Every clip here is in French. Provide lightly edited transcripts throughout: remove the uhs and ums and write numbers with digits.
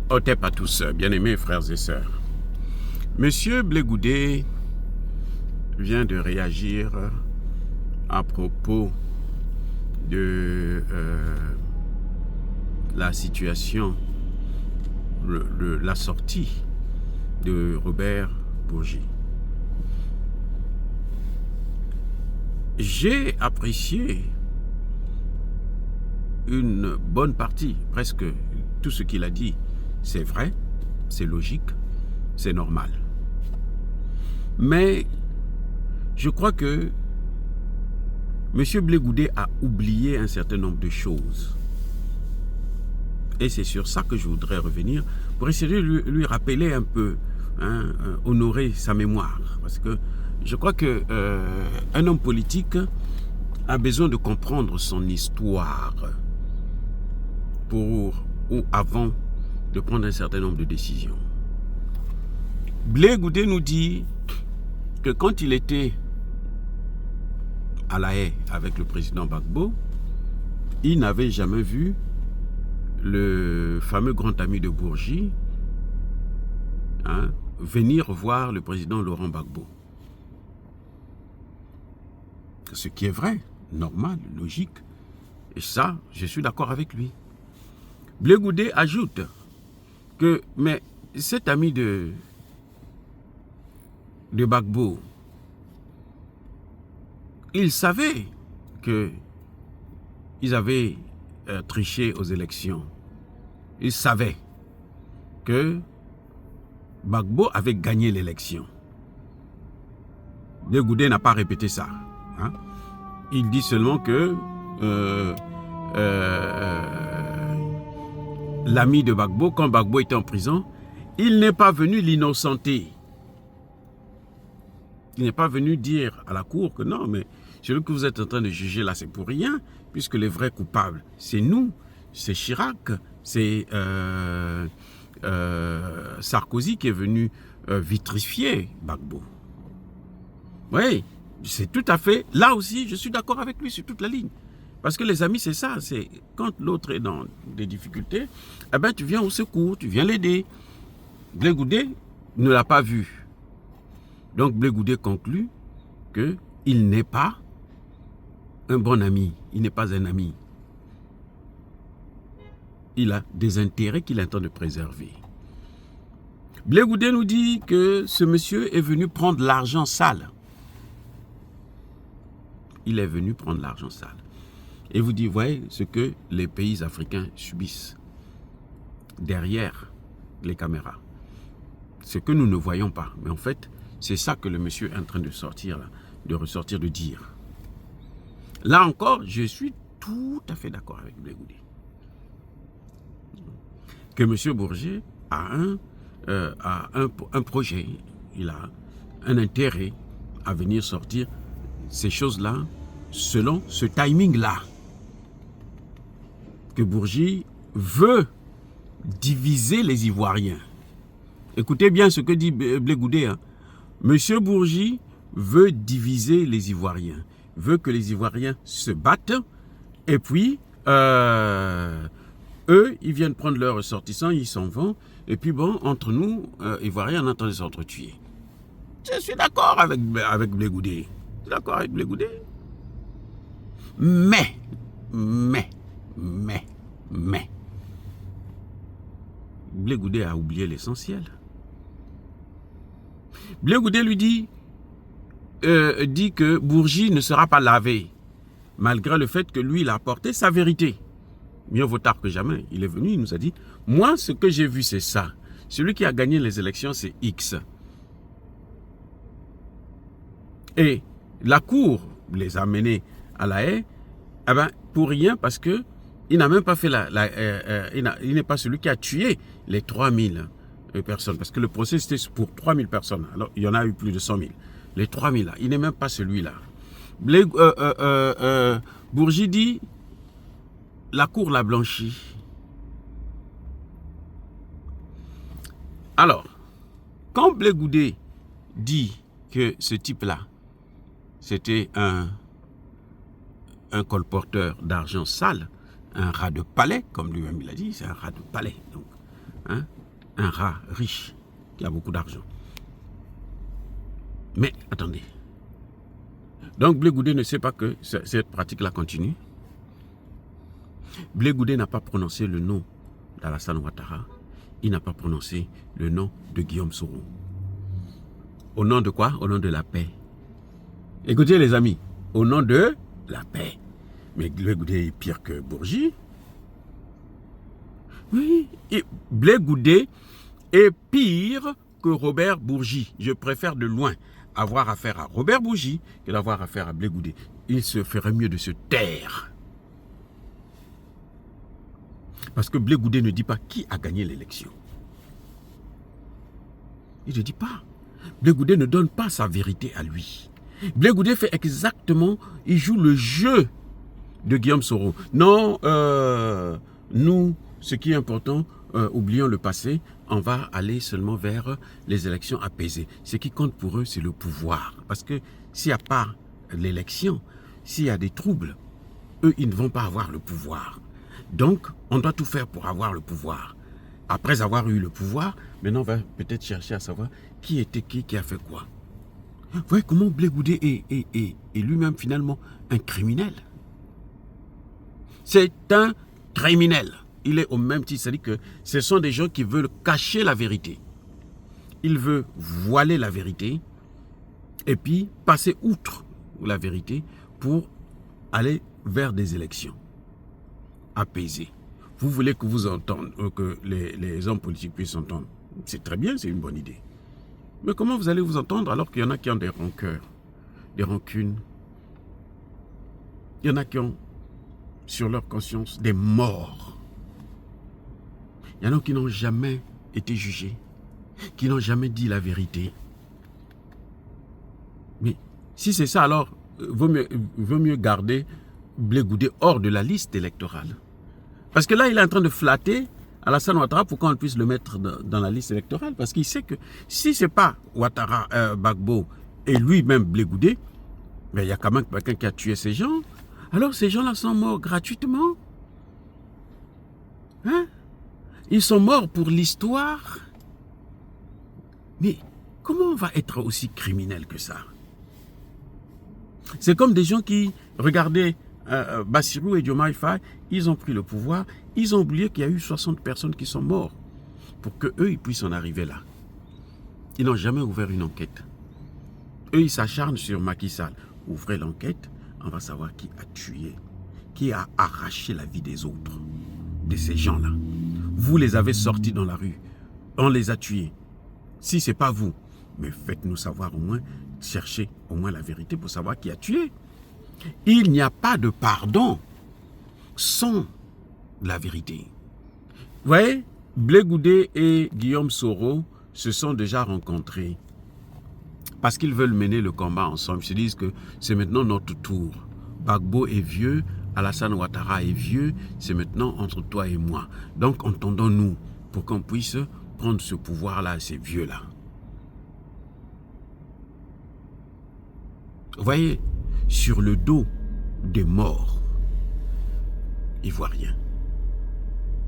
Otep à tous, bien-aimés frères et sœurs. Monsieur Blé Goudé vient de réagir à propos de la situation, la sortie de Robert Bourgi. J'ai apprécié une bonne partie, presque tout ce qu'il a dit. C'est vrai, c'est logique, c'est normal. Mais je crois que M. Blé Goudé a oublié un certain nombre de choses. Et c'est sur ça que je voudrais revenir pour essayer de lui rappeler un peu, honorer sa mémoire. Parce que je crois qu'un homme politique a besoin de comprendre son histoire avant de prendre un certain nombre de décisions. Blé Goudé nous dit que quand il était à La Haye avec le président Gbagbo, il n'avait jamais vu le fameux grand ami de Bourgi venir voir le président Laurent Gbagbo. Ce qui est vrai, normal, logique. Et ça, je suis d'accord avec lui. Blé Goudé ajoute que, mais cet ami de Gbagbo, il savait qu'ils avaient triché aux élections. Il savait que Gbagbo avait gagné l'élection. Blé Goudé n'a pas répété ça. Il dit seulement que l'ami de Gbagbo, quand Gbagbo était en prison, il n'est pas venu l'innocenter. Il n'est pas venu dire à la cour que non, mais celui que vous êtes en train de juger là, c'est pour rien, puisque les vrais coupables, c'est nous, c'est Chirac, c'est Sarkozy qui est venu vitrifier Gbagbo. Oui, c'est tout à fait, là aussi, je suis d'accord avec lui sur toute la ligne. Parce que les amis, c'est ça, c'est quand l'autre est dans des difficultés, eh ben, tu viens au secours, tu viens l'aider. Blé Goudé ne l'a pas vu. Donc Blé Goudé conclut qu'il n'est pas un bon ami, il n'est pas un ami. Il a des intérêts qu'il entend de préserver. Blé Goudé nous dit que ce monsieur est venu prendre l'argent sale. Il est venu prendre l'argent sale. Et vous dites, voyez ce que les pays africains subissent derrière les caméras. Ce que nous ne voyons pas. Mais en fait, c'est ça que le monsieur est en train de sortir, ressortir, de dire. Là encore, je suis tout à fait d'accord avec Blé Goudé. Que M. Bourgi a un projet, il a un intérêt à venir sortir ces choses-là selon ce timing-là. Que Bourgi veut diviser les Ivoiriens. Écoutez bien ce que dit Blé Goudé. Monsieur Bourgi veut diviser les Ivoiriens, veut que les Ivoiriens se battent, et puis eux, ils viennent prendre leurs ressortissants, ils s'en vont, et puis bon, entre nous, Ivoiriens, on est en train de s'entretuer. Je suis d'accord avec Blé Goudé. Je suis d'accord avec Blé Goudé. Mais, Blé Goudé a oublié l'essentiel. Blé Goudé lui dit que Bourgi ne sera pas lavé, malgré le fait que lui, il a apporté sa vérité. Mieux vaut tard que jamais. Il est venu, il nous a dit, moi, ce que j'ai vu, c'est ça. Celui qui a gagné les élections, c'est X. Et la cour les a menés à La Haye, eh ben, pour rien, parce que il n'a même pas fait il n'est pas celui qui a tué les 3000 personnes. Parce que le procès, c'était pour 3000 personnes. Alors, il y en a eu plus de 100 000. Les 3000 là, il n'est même pas celui-là. Bourgi dit, la cour l'a blanchi. Alors, quand Blé Goudé dit que ce type-là, c'était un colporteur d'argent sale, un rat de palais, comme lui-même il a dit, c'est un rat de palais. Donc, hein, un rat riche qui a beaucoup d'argent. Mais attendez. Donc Blé Goudé ne sait pas que cette pratique-là continue. Blé Goudé n'a pas prononcé le nom d'Alassane Ouattara. Il n'a pas prononcé le nom de Guillaume Soro. Au nom de quoi? Au nom de la paix. Écoutez les amis, au nom de la paix. Mais Blé Goudé est pire que Bourgi. Oui, et Blé Goudé est pire que Robert Bourgi. Je préfère de loin avoir affaire à Robert Bourgi que d'avoir affaire à Blé Goudé. Il se ferait mieux de se taire. Parce que Blé Goudé ne dit pas qui a gagné l'élection. Il ne dit pas. Blé Goudé ne donne pas sa vérité à lui. Blé Goudé fait exactement, il joue le jeu de Guillaume Soro. Non, nous, ce qui est important, oublions le passé, on va aller seulement vers les élections apaisées. Ce qui compte pour eux, c'est le pouvoir. Parce que s'il n'y a pas l'élection, s'il y a des troubles, eux, ils ne vont pas avoir le pouvoir. Donc, on doit tout faire pour avoir le pouvoir. Après avoir eu le pouvoir, maintenant on va peut-être chercher à savoir qui était qui a fait quoi. Vous voyez comment Blé Goudé est lui-même finalement un criminel. C'est un criminel. Il est au même titre, c'est-à-dire que ce sont des gens qui veulent cacher la vérité. Il veut voiler la vérité et puis passer outre la vérité pour aller vers des élections apaisées. Vous voulez que vous entendez, que les hommes politiques puissent s'entendre. C'est très bien, c'est une bonne idée. Mais comment vous allez vous entendre alors qu'il y en a qui ont des rancœurs, des rancunes? Il y en a qui ont sur leur conscience des morts. Il y en a qui n'ont jamais été jugés, qui n'ont jamais dit la vérité. Mais si c'est ça, alors vaut mieux garder Blé Goudé hors de la liste électorale. Parce que là, il est en train de flatter Alassane Ouattara pour qu'on puisse le mettre dans la liste électorale. Parce qu'il sait que si ce n'est pas Ouattara, Gbagbo et lui-même Blé Goudé, mais il y a quand même quelqu'un qui a tué ces gens. Alors ces gens-là sont morts gratuitement. Hein? Ils sont morts pour l'histoire. Mais comment on va être aussi criminel que ça? C'est comme des gens qui regardaient Bassirou et Diomaye Faye, ils ont pris le pouvoir, ils ont oublié qu'il y a eu 60 personnes qui sont mortes pour qu'eux, ils puissent en arriver là. Ils n'ont jamais ouvert une enquête. Eux, ils s'acharnent sur Macky Sall. Ouvrez l'enquête, on va savoir qui a tué, qui a arraché la vie des autres, de ces gens-là. Vous les avez sortis dans la rue, on les a tués. Si ce n'est pas vous, mais faites-nous savoir au moins, cherchez au moins la vérité pour savoir qui a tué. Il n'y a pas de pardon sans la vérité. Vous voyez, Blé Goudé et Guillaume Soro se sont déjà rencontrés parce qu'ils veulent mener le combat ensemble. Ils se disent que c'est maintenant notre tour. Gbagbo est vieux, Alassane Ouattara est vieux, c'est maintenant entre toi et moi. Donc entendons-nous pour qu'on puisse prendre ce pouvoir-là à ces vieux-là. Vous voyez, sur le dos des morts ivoiriens,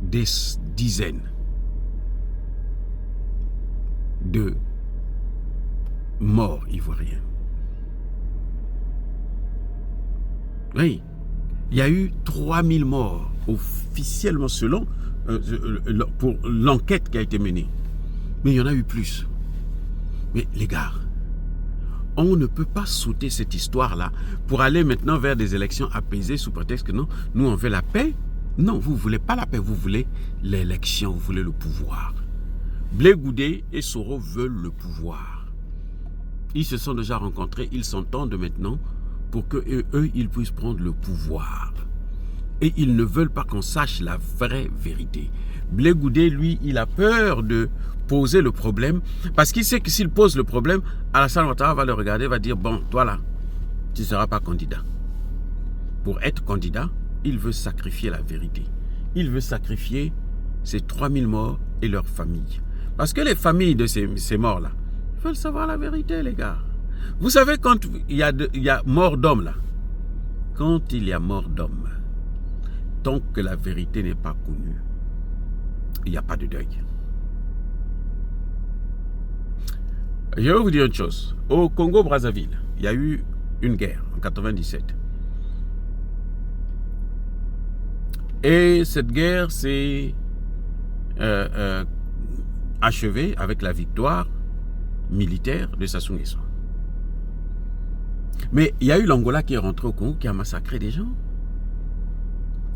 des dizaines de morts ivoiriens. Oui, il y a eu 3000 morts officiellement selon pour l'enquête qui a été menée. Mais il y en a eu plus. Mais les gars, on ne peut pas sauter cette histoire-là pour aller maintenant vers des élections apaisées sous prétexte que non, nous on veut la paix. Non, vous ne voulez pas la paix, vous voulez l'élection, vous voulez le pouvoir. Blé Goudé et Soro veulent le pouvoir. Ils se sont déjà rencontrés, ils s'entendent maintenant pour que eux, ils puissent prendre le pouvoir. Et ils ne veulent pas qu'on sache la vraie vérité. Blé Goudé, lui, il a peur de poser le problème parce qu'il sait que s'il pose le problème, Alassane Ouattara va le regarder, va dire, bon, toi là, tu ne seras pas candidat. Pour être candidat, il veut sacrifier la vérité. Il veut sacrifier ces 3000 morts et leurs familles. Parce que les familles de ces morts-là veulent savoir la vérité, les gars. Vous savez, quand il y a mort d'homme là, quand il y a mort d'homme, tant que la vérité n'est pas connue, il n'y a pas de deuil. Je vais vous dire une chose. Au Congo-Brazzaville, il y a eu une guerre en 97. Et cette guerre s'est achevée avec la victoire militaire de Sassou Nguesso. Mais il y a eu l'Angola qui est rentré au Congo, qui a massacré des gens.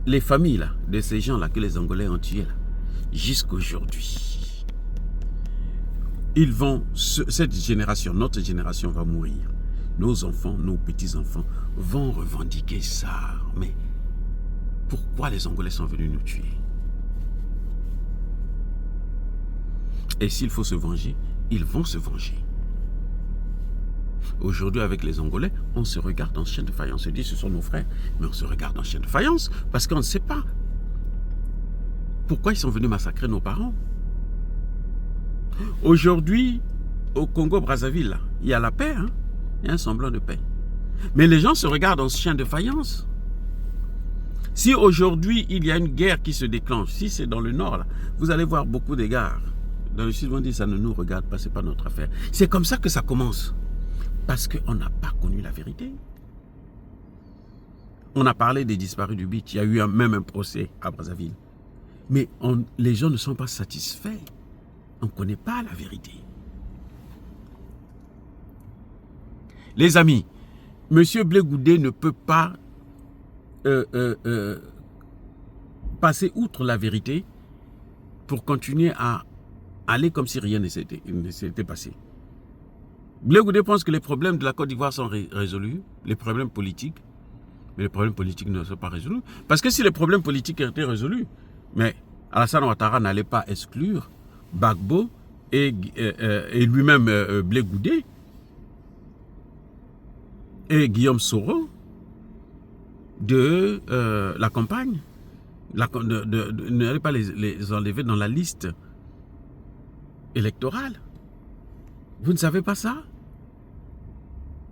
Les familles là, de ces gens-là que les Angolais ont tués, jusqu'aujourd'hui, ils vont, cette génération, notre génération va mourir. Nos enfants, nos petits-enfants vont revendiquer ça. Mais pourquoi les Angolais sont venus nous tuer? Et s'il faut se venger, ils vont se venger. Aujourd'hui, avec les Angolais, on se regarde en chien de faïence. On se dit, ce sont nos frères, mais on se regarde en chien de faïence parce qu'on ne sait pas pourquoi ils sont venus massacrer nos parents. Aujourd'hui, au Congo-Brazzaville, il y a la paix, hein? Il y a un semblant de paix. Mais les gens se regardent en chien de faïence. Si aujourd'hui, il y a une guerre qui se déclenche, si c'est dans le nord, là, vous allez voir beaucoup d'égards. Dans le sud, on dit, ça ne nous regarde pas, ce n'est pas notre affaire. C'est comme ça que ça commence. Parce qu'on n'a pas connu la vérité. On a parlé des disparus du beach. Il y a eu même un procès à Brazzaville. Mais les gens ne sont pas satisfaits. On ne connaît pas la vérité. Les amis, M. Blé Goudé ne peut pas passer outre la vérité pour continuer à aller comme si rien ne s'était passé. Blé Goudé pense que les problèmes de la Côte d'Ivoire sont résolus, les problèmes politiques, mais les problèmes politiques ne sont pas résolus. Parce que si les problèmes politiques étaient résolus, mais Alassane Ouattara n'allait pas exclure Gbagbo et lui-même Blé Goudé et Guillaume Soro de la campagne, n'allait pas les enlever dans la liste électorale. Vous ne savez pas ça?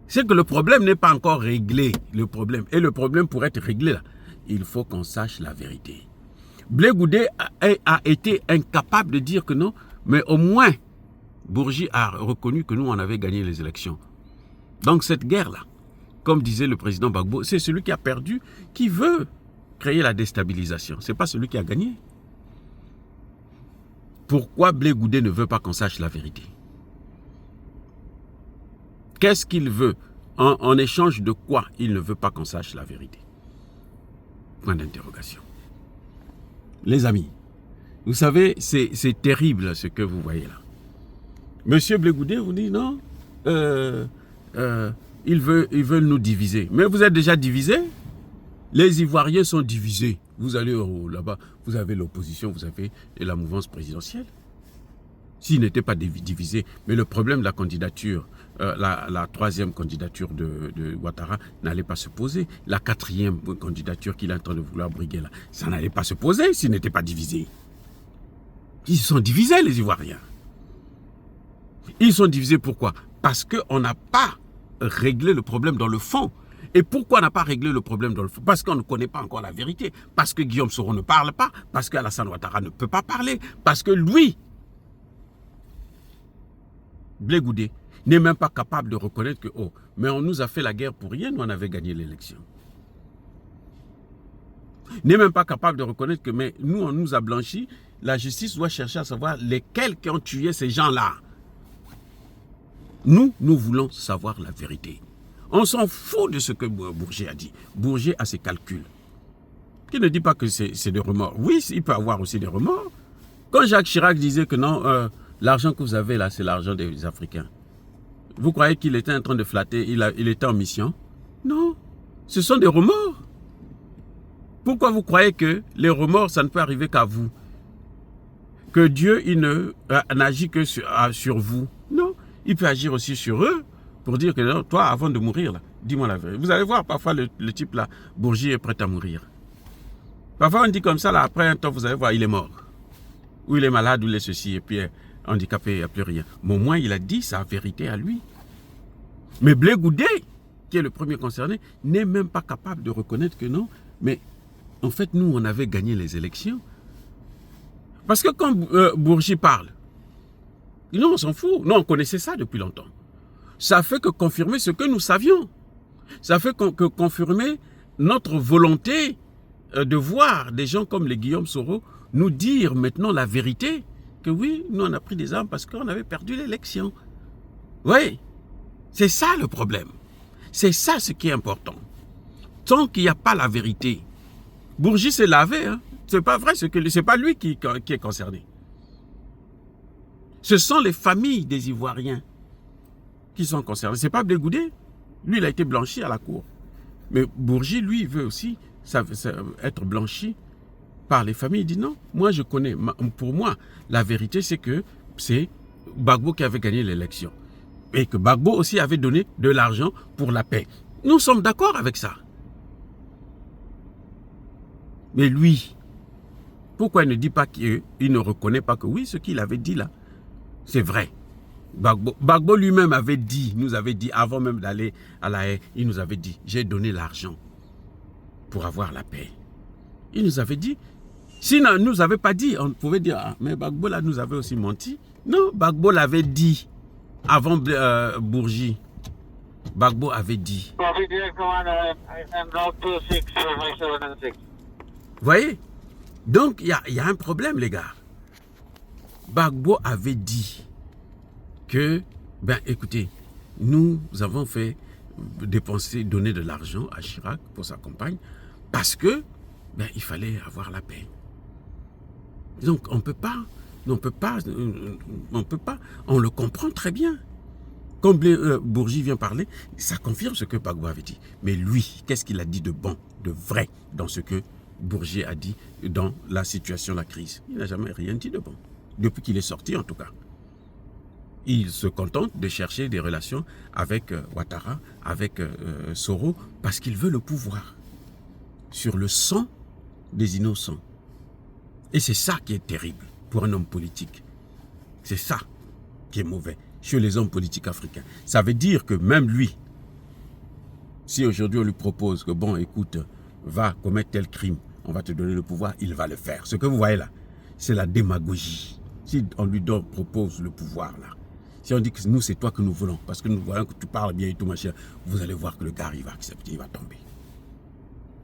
C'est que le problème n'est pas encore réglé, le problème. Et le problème, pour être réglé, là, il faut qu'on sache la vérité. Blé Goudé a été incapable de dire que non, mais au moins, Bourgi a reconnu que nous, on avait gagné les élections. Donc cette guerre-là, comme disait le président Gbagbo, c'est celui qui a perdu, qui veut créer la déstabilisation. Ce n'est pas celui qui a gagné. Pourquoi Blé Goudé ne veut pas qu'on sache la vérité? Qu'est-ce qu'il veut? En échange de quoi il ne veut pas qu'on sache la vérité? Point d'interrogation. Les amis, vous savez, c'est terrible ce que vous voyez là. Monsieur Blé Goudé vous dit non, ils veulent nous diviser. Mais vous êtes déjà divisés. Les Ivoiriens sont divisés. Vous allez là-bas, vous avez l'opposition, vous avez la mouvance présidentielle. S'ils n'étaient pas divisés, mais le problème de la candidature, la troisième candidature de Ouattara n'allait pas se poser. La quatrième candidature qu'il est en train de vouloir briguer là, ça n'allait pas se poser s'ils n'étaient pas divisés. Ils sont divisés, les Ivoiriens. Ils sont divisés pourquoi? Parce qu'on n'a pas réglé le problème dans le fond. Et pourquoi on n'a pas réglé le problème dans le fond? Parce qu'on ne connaît pas encore la vérité. Parce que Guillaume Soro ne parle pas. Parce qu'Alassane Ouattara ne peut pas parler. Parce que lui, Blé Goudé, n'est même pas capable de reconnaître que, oh, mais on nous a fait la guerre pour rien, nous on avait gagné l'élection. N'est même pas capable de reconnaître que, mais nous on nous a blanchi, la justice doit chercher à savoir lesquels qui ont tué ces gens-là. Nous voulons savoir la vérité. On s'en fout de ce que Bourgi a dit. Bourgi a ses calculs. Qui ne dit pas que c'est des remords. Oui, il peut avoir aussi des remords. Quand Jacques Chirac disait que non, l'argent que vous avez là, c'est l'argent des Africains. Vous croyez qu'il était en train de flatter, il était en mission? Non, ce sont des remords. Pourquoi vous croyez que les remords, ça ne peut arriver qu'à vous? Que Dieu, il n'agit que sur vous? Non, il peut agir aussi sur eux pour dire que non, toi, avant de mourir, là, dis-moi la vérité. Vous allez voir, parfois, le type là, Bourgi est prêt à mourir. Parfois, on dit comme ça, là, après un temps, vous allez voir, il est mort. Ou il est malade, ou il est ceci, et puis handicapé, il n'y a plus rien. Mais au moins, il a dit sa vérité à lui. Mais Blé Goudé, qui est le premier concerné, n'est même pas capable de reconnaître que non. Mais en fait, nous, on avait gagné les élections. Parce que quand Bourgi parle, Nous, on s'en fout. Nous, on connaissait ça depuis longtemps. Ça fait que confirmer ce que nous savions. Ça fait que confirmer notre volonté de voir des gens comme les Guillaume Soro nous dire maintenant la vérité, que oui, nous on a pris des armes parce qu'on avait perdu l'élection. Oui, c'est ça le problème. C'est ça ce qui est important. Tant qu'il n'y a pas la vérité, Bourgi s'est lavé, hein. C'est pas vrai, c'est pas lui qui est concerné. Ce sont les familles des Ivoiriens qui sont concernés. C'est pas Blé-Goudé. Lui, il a été blanchi à la cour. Mais Bourgi, lui, il veut aussi être blanchi par les familles. Il dit non, moi je connais. Pour moi, la vérité, c'est que c'est Gbagbo qui avait gagné l'élection. Et que Gbagbo aussi avait donné de l'argent pour la paix. Nous sommes d'accord avec ça. Mais lui, pourquoi il ne dit pas qu'il ne reconnaît pas que oui, ce qu'il avait dit là, c'est vrai. Gbagbo lui-même avait dit, nous avait dit, avant même d'aller à la haie, il nous avait dit, j'ai donné l'argent pour avoir la paix. Il nous avait dit, s'il ne nous avait pas dit, on pouvait dire, ah, mais Gbagbo là nous avait aussi menti. Non, Gbagbo l'avait dit avant Bourgi. Gbagbo avait dit. Vous voyez? Donc, il y a un problème, les gars. Gbagbo avait dit que, ben écoutez, nous avons fait dépenser, donner de l'argent à Chirac pour sa campagne parce que, ben il fallait avoir la paix. Donc, on le comprend très bien. Comme Bourgi vient parler, ça confirme ce que Gbagbo avait dit. Mais lui, qu'est-ce qu'il a dit de bon, de vrai dans ce que Bourgi a dit dans la situation, la crise? Il n'a jamais rien dit de bon. Depuis qu'il est sorti, en tout cas. Il se contente de chercher des relations avec Ouattara, avec Soro, parce qu'il veut le pouvoir sur le sang des innocents. Et c'est ça qui est terrible pour un homme politique. C'est ça qui est mauvais chez les hommes politiques africains. Ça veut dire que même lui, si aujourd'hui on lui propose que bon, écoute, va commettre tel crime, on va te donner le pouvoir, il va le faire. Ce que vous voyez là, c'est la démagogie. Si on lui propose le pouvoir là, si on dit que nous c'est toi que nous voulons, parce que nous voyons que tu parles bien et tout machin, vous allez voir que le gars il va accepter, il va tomber.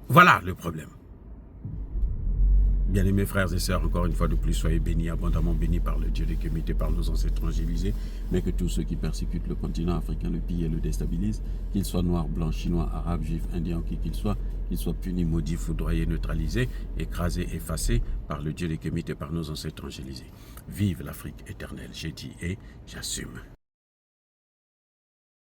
Voilà le problème. Bien-aimés frères et sœurs, encore une fois de plus, soyez bénis, abondamment bénis par le Dieu des Kémétés, par nos ancêtres évangélisés, mais que tous ceux qui persécutent le continent africain le pillent et le déstabilisent, qu'ils soient noirs, blancs, chinois, arabes, juifs, indiens, qui qu'ils soient punis, maudits, foudroyés, neutralisés, écrasés, effacés par le Dieu des Kémétés, par nos ancêtres évangélisés. Vive l'Afrique éternelle, j'ai dit et j'assume.